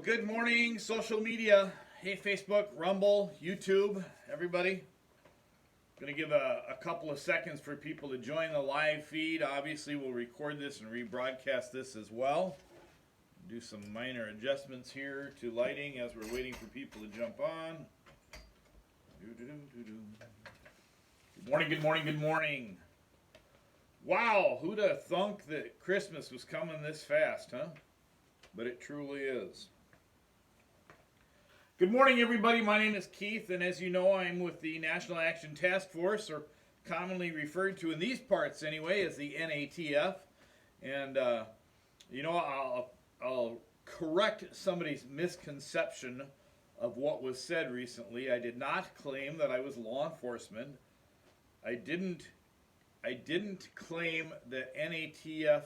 Good morning, social media. Hey, Facebook, Rumble, YouTube, everybody. Going to give a couple of seconds for people to join the live feed. Obviously, we'll record this and rebroadcast this as well. Do some minor adjustments here to lighting as we're waiting for people to jump on. Good morning, good morning, good morning. Wow, who'd have thunk that Christmas was coming this fast, huh? But it truly is. Good morning, everybody. My name is Keith, and as you know, I'm with the National Action Task Force, or commonly referred to in these parts anyway as the NATF. And, I'll correct somebody's misconception of what was said recently. I did not claim that I was law enforcement. I didn't claim that NATF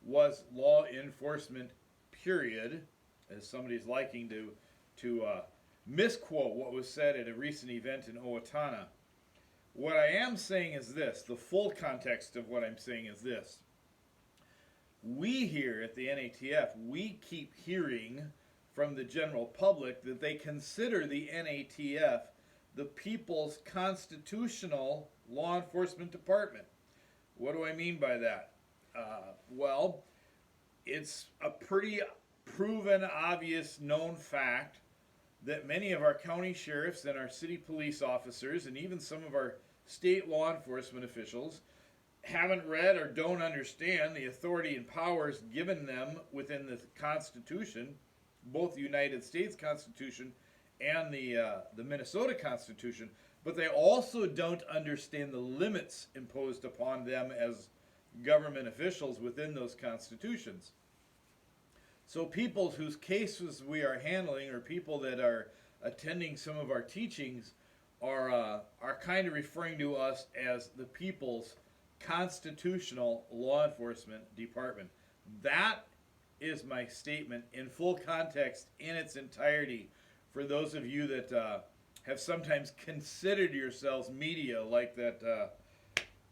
was law enforcement, period, as somebody's liking to misquote what was said at a recent event in Owatonna. What I am saying is this, the full context of what I'm saying is this. We here at the NATF, we keep hearing from the general public that they consider the NATF the people's constitutional law enforcement department. What do I mean by that? Well, it's a pretty proven, obvious, known fact that many of our county sheriffs and our city police officers and even some of our state law enforcement officials haven't read or don't understand the authority and powers given them within the Constitution, both the United States Constitution and the Minnesota Constitution, but they also don't understand the limits imposed upon them as government officials within those constitutions. So people whose cases we are handling, or people that are attending some of our teachings, are kind of referring to us as the people's constitutional law enforcement department. That is my statement in full context, in its entirety, for those of you that have sometimes considered yourselves media, like that,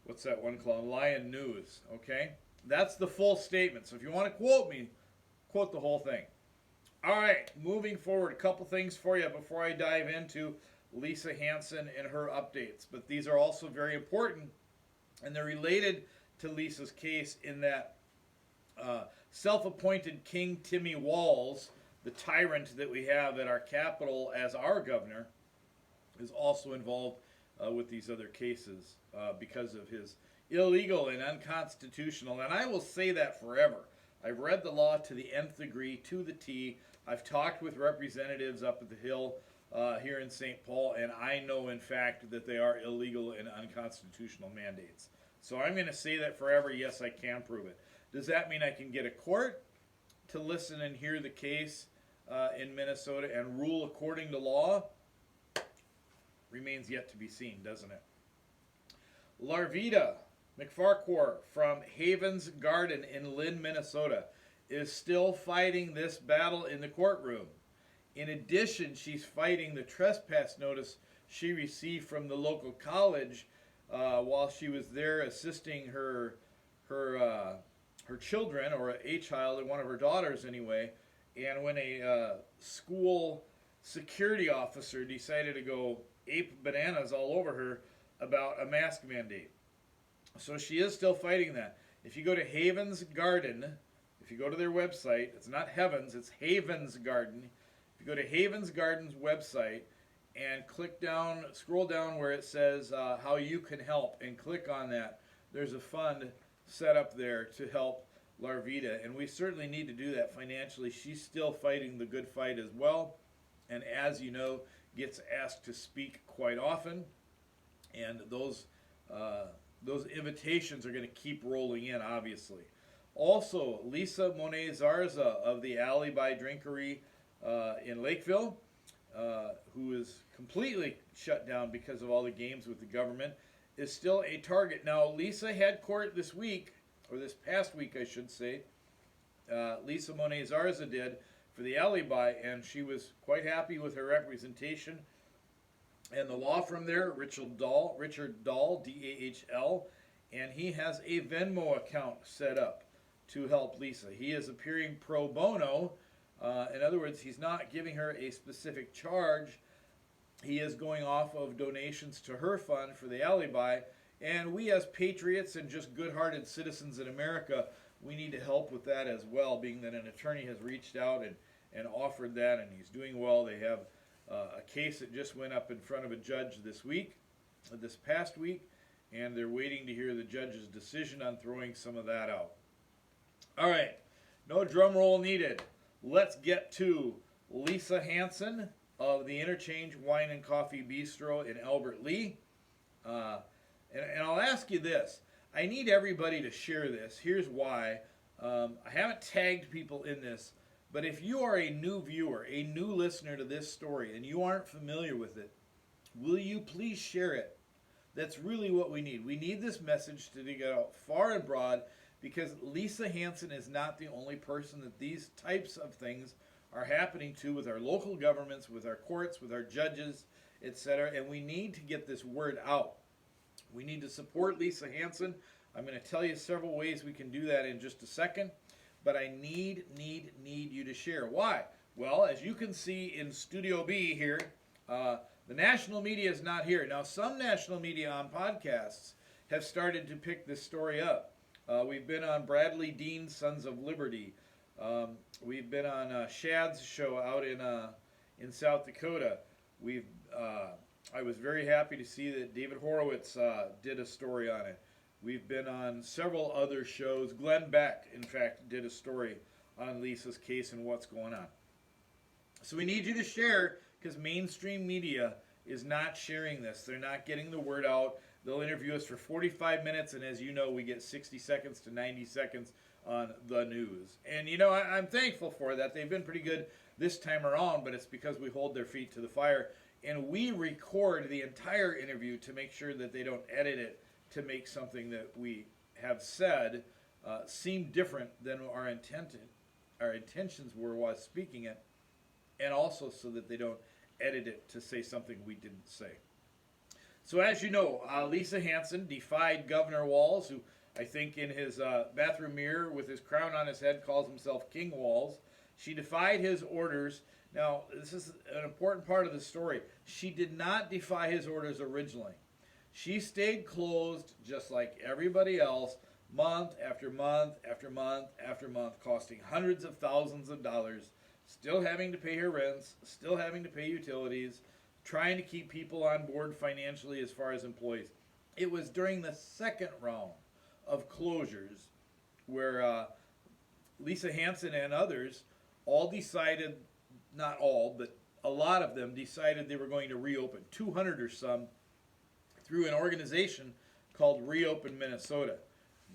what's that one called, Lion News, okay? That's the full statement. So if you want to quote me, quote the whole thing. All right, moving forward, a couple things for you before I dive into Lisa Hanson and her updates. But these are also very important, and they're related to Lisa's case in that self-appointed King Timmy Walz, the tyrant that we have at our capital as our governor, is also involved with these other cases because of his illegal and unconstitutional, and I will say that forever. I've read the law to the nth degree, to the T. I've talked with representatives up at the Hill here in St. Paul, and I know, in fact, that they are illegal and unconstitutional mandates. So I'm going to say that forever. Yes, I can prove it. Does that mean I can get a court to listen and hear the case in Minnesota and rule according to law? Remains yet to be seen, doesn't it? Larvita McFarquhar from Havens Garden in Lynn, Minnesota, is still fighting this battle in the courtroom. In addition, she's fighting the trespass notice she received from the local college while she was there assisting her children, or a child, one of her daughters anyway. And when a school security officer decided to go ape bananas all over her about a mask mandate. So she is still fighting that. If you go to Havens Garden, if you go to their website, it's not Heavens, it's Havens Garden. If you go to Havens Garden's website and scroll down where it says how you can help, and click on that, there's a fund set up there to help Larvita, and we certainly need to do that financially. She's still fighting the good fight as well, and as you know, gets asked to speak quite often, and those invitations are going to keep rolling in, obviously. Also, Lisa Monet Zarza of the Alibi Drinkery in Lakeville, who is completely shut down because of all the games with the government, is still a target. Now, Lisa had court this week, or this past week, I should say. Lisa Monet Zarza did for the Alibi, and she was quite happy with her representation. And the law firm there, Richard Dahl, D-A-H-L, and he has a Venmo account set up to help Lisa. He is appearing pro bono In other words, he's not giving her a specific charge. He is going off of donations to her fund for the alibi. And we as patriots and just good-hearted citizens in America, we need to help with that as well, being that an attorney has reached out and offered that, and he's doing well. They have a case that just went up in front of a judge this past week, and they're waiting to hear the judge's decision on throwing some of that out. All right, no drum roll needed. Let's get to Lisa Hanson of the Interchange Wine and Coffee Bistro in Albert Lea. And I'll ask you this. I need everybody to share this. Here's why. I haven't tagged people in this, but if you are a new viewer, a new listener to this story, and you aren't familiar with it, will you please share it? That's really what we need. We need this message to get out far and broad, because Lisa Hanson is not the only person that these types of things are happening to with our local governments, with our courts, with our judges, etc. And we need to get this word out. We need to support Lisa Hanson. I'm going to tell you several ways we can do that in just a second, but I need you to share. Why? Well, as you can see in Studio B here, the national media is not here. Now, some national media on podcasts have started to pick this story up. We've been on Bradley Dean's Sons of Liberty. We've been on Shad's show out in South Dakota. I was very happy to see that David Horowitz did a story on it. We've been on several other shows. Glenn Beck, in fact, did a story on Lisa's case and what's going on. So we need you to share, because mainstream media is not sharing this. They're not getting the word out. They'll interview us for 45 minutes, and as you know, we get 60 seconds to 90 seconds on the news. And, you know, I'm thankful for that. They've been pretty good this time around, but it's because we hold their feet to the fire. And we record the entire interview to make sure that they don't edit it to make something that we have said seem different than our intentions were while speaking it, and also so that they don't edit it to say something we didn't say. So as you know, Lisa Hanson defied Governor Walz, who I think in his bathroom mirror with his crown on his head calls himself King Walz. She defied his orders. Now, this is an important part of the story. She did not defy his orders originally. She stayed closed just like everybody else, month after month after month after month, costing hundreds of thousands of dollars, still having to pay her rents, still having to pay utilities, trying to keep people on board financially as far as employees. It was during the second round of closures where Lisa Hanson and others all decided, not all, but a lot of them decided they were going to reopen, 200 or some, through an organization called Reopen Minnesota.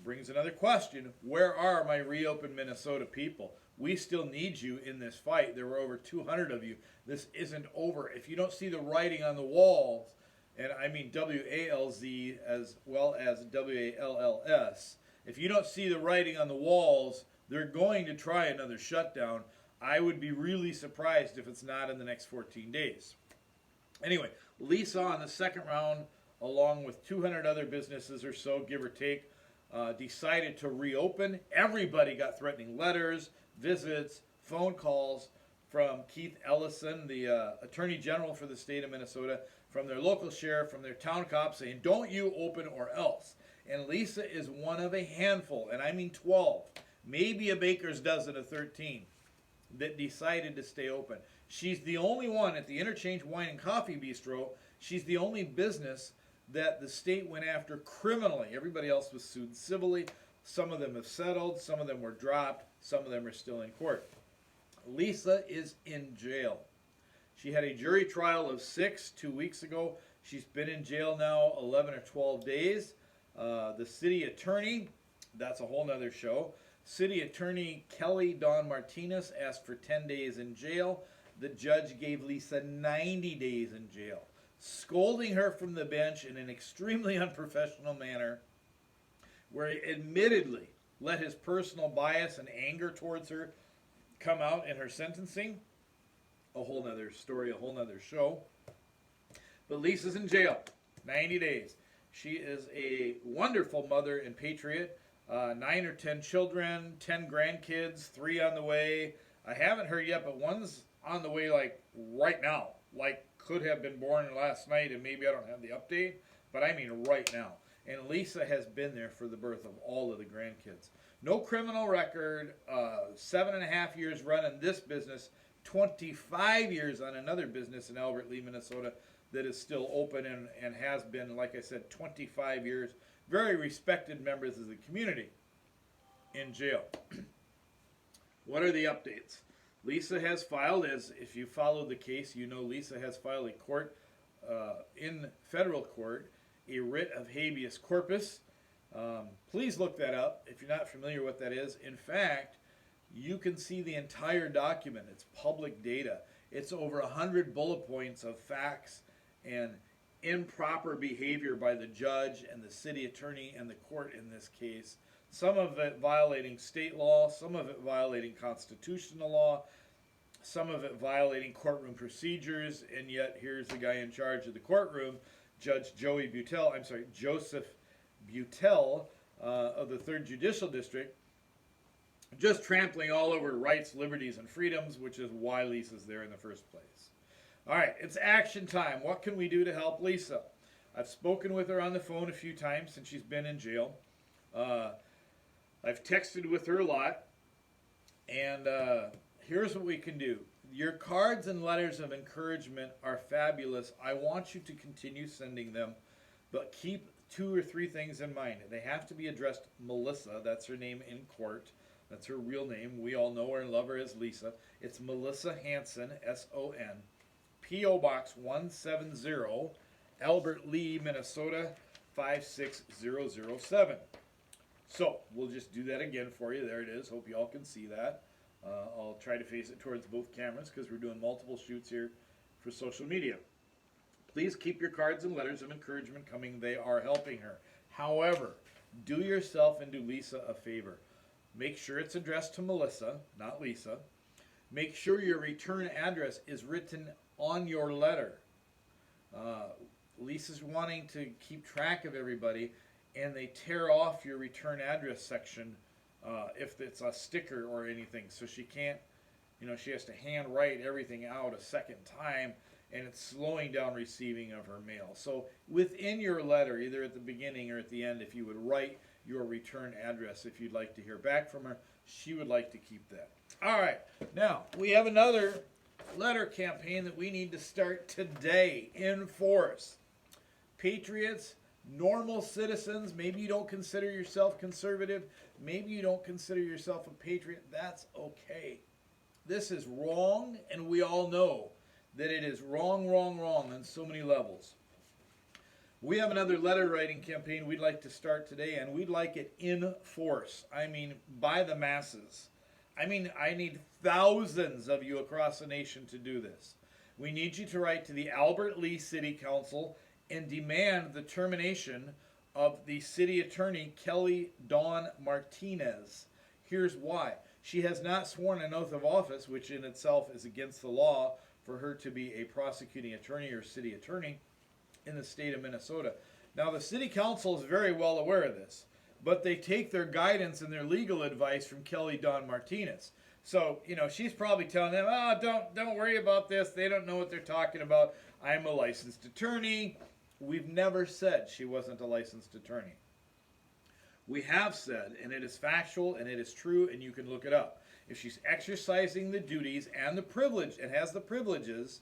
Brings another question: where are my Reopen Minnesota people? We still need you in this fight. There were over 200 of you. This isn't over. If you don't see the writing on the walls, and I mean WALZ as well as WALLS, if you don't see the writing on the walls, they're going to try another shutdown. I would be really surprised if it's not in the next 14 days. Anyway, Lisa on the second round, along with 200 other businesses or so, give or take, decided to reopen. Everybody got threatening letters, visits, phone calls from Keith Ellison, the Attorney General for the state of Minnesota, from their local sheriff, from their town cop, saying, don't you open or else. And Lisa is one of a handful, and I mean 12, maybe a baker's dozen of 13, that decided to stay open. She's the only one at the Interchange Wine and Coffee Bistro. She's the only business that the state went after criminally. Everybody else was sued civilly. Some of them have settled. Some of them were dropped. Some of them are still in court. Lisa is in jail. She had a jury trial of 6 2 weeks ago. She's been in jail now 11 or 12 days. The city attorney, that's a whole nother show. City Attorney Kelly Dawn Martinez asked for 10 days in jail. The judge gave Lisa 90 days in jail, scolding her from the bench in an extremely unprofessional manner, where he admittedly let his personal bias and anger towards her come out in her sentencing. A whole nother story, a whole nother show. But Lisa's in jail, 90 days. She is a wonderful mother and patriot. 9 or 10 children, 10 grandkids, 3 on the way. I haven't heard yet, but one's on the way, like right now. Like could have been born last night, and maybe I don't have the update, but I mean right now. And Lisa has been there for the birth of all of the grandkids. No criminal record, 7.5 years running this business, 25 years on another business in Albert Lea, Minnesota that is still open and has been, like I said, 25 years. Very respected members of the community in jail. What are the updates? Lisa has filed, as if you follow the case, you know Lisa has filed in federal court a writ of habeas corpus. Please look that up if you're not familiar what that is. In fact, you can see the entire document. It's public data. It's over 100 bullet points of facts and improper behavior by the judge and the city attorney and the court in this case. Some of it violating state law, some of it violating constitutional law, some of it violating courtroom procedures, and yet here's the guy in charge of the courtroom, Joseph Butel of the 3rd Judicial District, just trampling all over rights, liberties, and freedoms, which is why Lisa's there in the first place. All right, it's action time. What can we do to help Lisa? I've spoken with her on the phone a few times since she's been in jail. I've texted with her a lot, and here's what we can do. Your cards and letters of encouragement are fabulous. I want you to continue sending them, but keep 2 or 3 things in mind. They have to be addressed Melissa. That's her name in court. That's her real name. We all know her and love her as Lisa. It's Melissa Hanson, S-O-N. P.O. Box 170, Albert Lea, Minnesota 56007. So we'll just do that again for you. There it is. Hope you all can see that. I'll try to face it towards both cameras because we're doing multiple shoots here for social media. Please keep your cards and letters of encouragement coming. They are helping her. However, do yourself and do Lisa a favor. Make sure it's addressed to Melissa, not Lisa. Make sure your return address is written on your letter. Lisa's wanting to keep track of everybody, and they tear off your return address section if it's a sticker or anything. So she can't, she has to hand write everything out a second time, and it's slowing down receiving of her mail. So within your letter, either at the beginning or at the end, if you would write your return address if you'd like to hear back from her, she would like to keep that. All right, now we have another letter campaign that we need to start today in force. Patriots, normal citizens, maybe you don't consider yourself conservative, maybe you don't consider yourself a patriot, that's okay. This is wrong, and we all know that it is wrong on so many levels. We have another letter writing campaign we'd like to start today, and we'd like it in force. I mean, by the masses. I need thousands of you across the nation to do this. We need you to write to the Albert Lea City Council and demand the termination of the city attorney, Kelly Dawn Martinez. Here's why. She has not sworn an oath of office, which in itself is against the law for her to be a prosecuting attorney or city attorney in the state of Minnesota. Now, the city council is very well aware of this, but they take their guidance and their legal advice from Kelly Dawn Martinez. So, she's probably telling them, don't worry about this. They don't know what they're talking about. I'm a licensed attorney. We've never said she wasn't a licensed attorney. We have said, and it is factual and it is true, and you can look it up. If she's exercising the duties and the privilege and has the privileges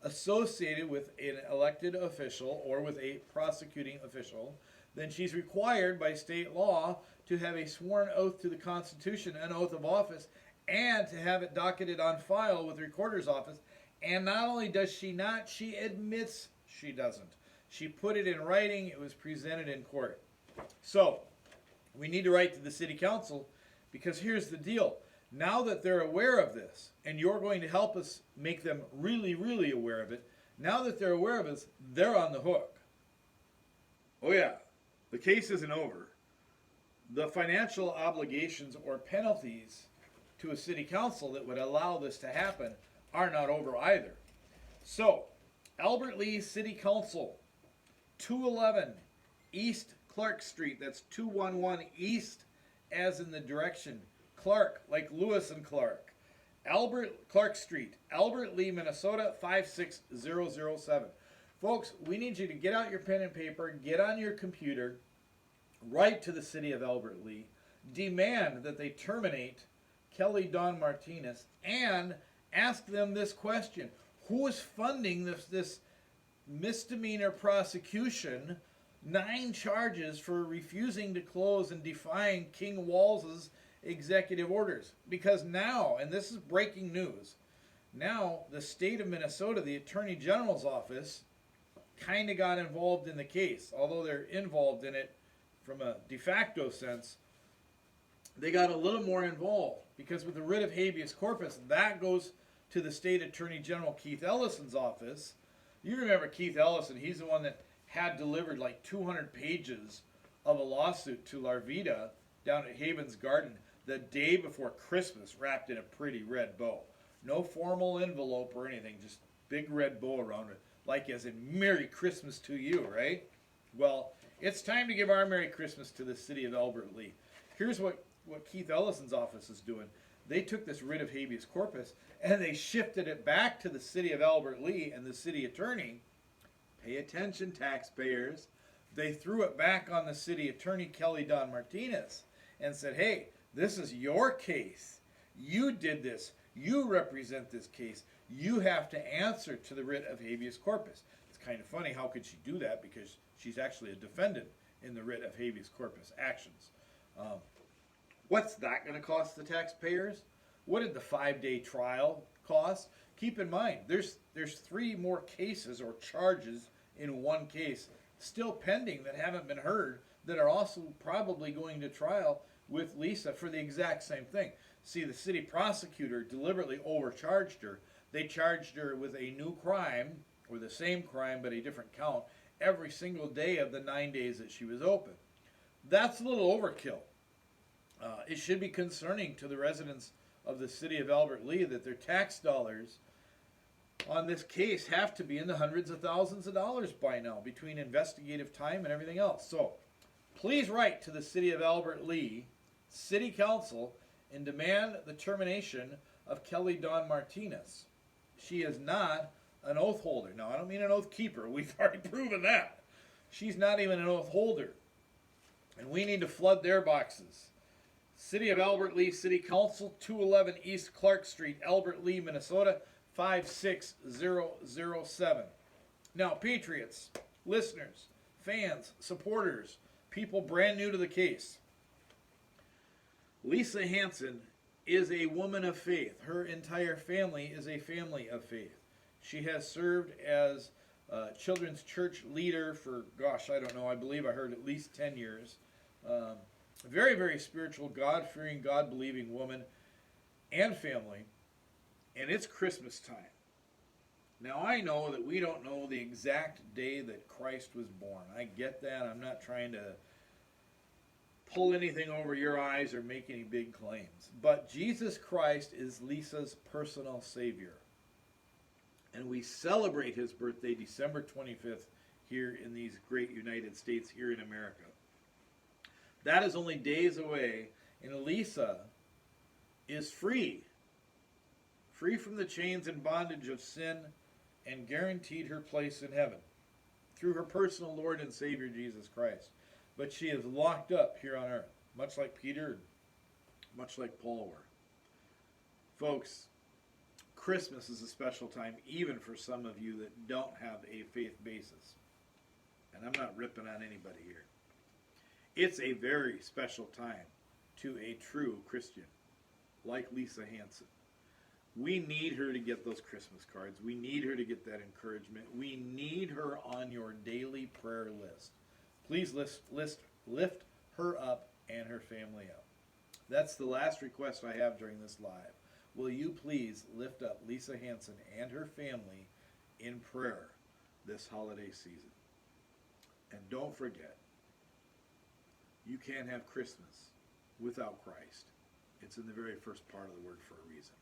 associated with an elected official or with a prosecuting official, then she's required by state law to have a sworn oath to the Constitution, an oath of office, and to have it docketed on file with the recorder's office. And not only does she not, she admits she doesn't. She put it in writing. It was presented in court. So we need to write to the city council because here's the deal. Now that they're aware of this, and you're going to help us make them really, really aware of it, now that they're aware of this, they're on the hook. Oh yeah, the case isn't over. The financial obligations or penalties to a city council that would allow this to happen are not over either. So, Albert Lea City Council, 211 East Clark Street, that's 211 East as in the direction Clark, like Lewis and Clark. Clark Street, Albert Lea, Minnesota 56007. Folks, we need you to get out your pen and paper, get on your computer, write to the city of Albert Lea, demand that they terminate Kelly Dawn Martinez, and ask them this question: who is funding this misdemeanor prosecution, 9 charges for refusing to close and defying King Walz's executive orders? Because now, and this is breaking news, now the state of Minnesota, the Attorney General's office, kind of got involved in the case. Although they're involved in it from a de facto sense, they got a little more involved, because with the writ of habeas corpus, that goes to the state Attorney General Keith Ellison's office. You remember Keith Ellison, he's the one that had delivered like 200 pages of a lawsuit to Larvita down at Havens Garden the day before Christmas, wrapped in a pretty red bow. No formal envelope or anything, just big red bow around it, like as in Merry Christmas to you, right? Well, it's time to give our Merry Christmas to the city of Albert Lea. Here's what Keith Ellison's office is doing. They took this writ of habeas corpus and they shifted it back to the city of Albert Lea and the city attorney. Pay attention, taxpayers. They threw it back on the city attorney, Kelly Dawn Martinez, and said, hey, this is your case. You did this. You represent this case. You have to answer to the writ of habeas corpus. It's kind of funny, how could she do that? Because she's actually a defendant in the writ of habeas corpus actions. What's that going to cost the taxpayers? What did the 5-day trial cost? Keep in mind, there's 3 more cases or charges in one case still pending that haven't been heard, that are also probably going to trial with Lisa for the exact same thing. See, the city prosecutor deliberately overcharged her. They charged her with a new crime, or the same crime but a different count, every single day of the 9 days that she was open. That's a little overkill. It should be concerning to the residents of the city of Albert Lea that their tax dollars on this case have to be in the hundreds of thousands of dollars by now, between investigative time and everything else. So please write to the city of Albert Lea City Council and demand the termination of Kelly Dawn Martinez. She is not an oath holder. Now, I don't mean an oath keeper. We've already proven that. She's not even an oath holder. And we need to flood their boxes. City of Albert Lea City Council, 211 East Clark Street, Albert Lea, Minnesota, 56007. Now, patriots, listeners, fans, supporters, people brand new to the case, Lisa Hanson is a woman of faith. Her entire family is a family of faith. She has served as children's church leader for, I don't know, I believe I heard at least 10 years. Very, very spiritual, God-fearing, God-believing woman and family. And it's Christmas time. Now, I know that we don't know the exact day that Christ was born. I get that. I'm not trying to pull anything over your eyes or make any big claims. But Jesus Christ is Lisa's personal Savior. And we celebrate his birthday December 25th here in these great United States, here in America. That is only days away, and Lisa is free from the chains and bondage of sin, and guaranteed her place in heaven through her personal Lord and Savior Jesus Christ. But she is locked up here on earth, much like Peter, much like Paul were. Folks, Christmas is a special time, even for some of you that don't have a faith basis. And I'm not ripping on anybody here. It's a very special time to a true Christian, like Lisa Hanson. We need her to get those Christmas cards. We need her to get that encouragement. We need her on your daily prayer list. Please lift her up and her family up. That's the last request I have during this live. Will you please lift up Lisa Hanson and her family in prayer this holiday season? And don't forget, you can't have Christmas without Christ. It's in the very first part of the word for a reason.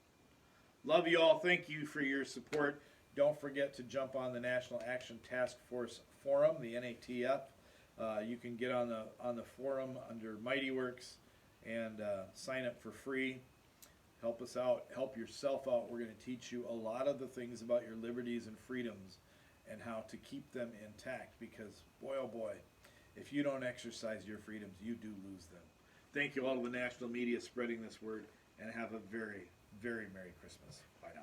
Love you all. Thank you for your support. Don't forget to jump on the National Action Task Force Forum, the NATF. You can get on the forum under Mighty Works and sign up for free. Help us out. Help yourself out. We're going to teach you a lot of the things about your liberties and freedoms and how to keep them intact, because, boy, oh boy, if you don't exercise your freedoms, you do lose them. Thank you all to the national media spreading this word, and have a very, very Merry Christmas. Bye now.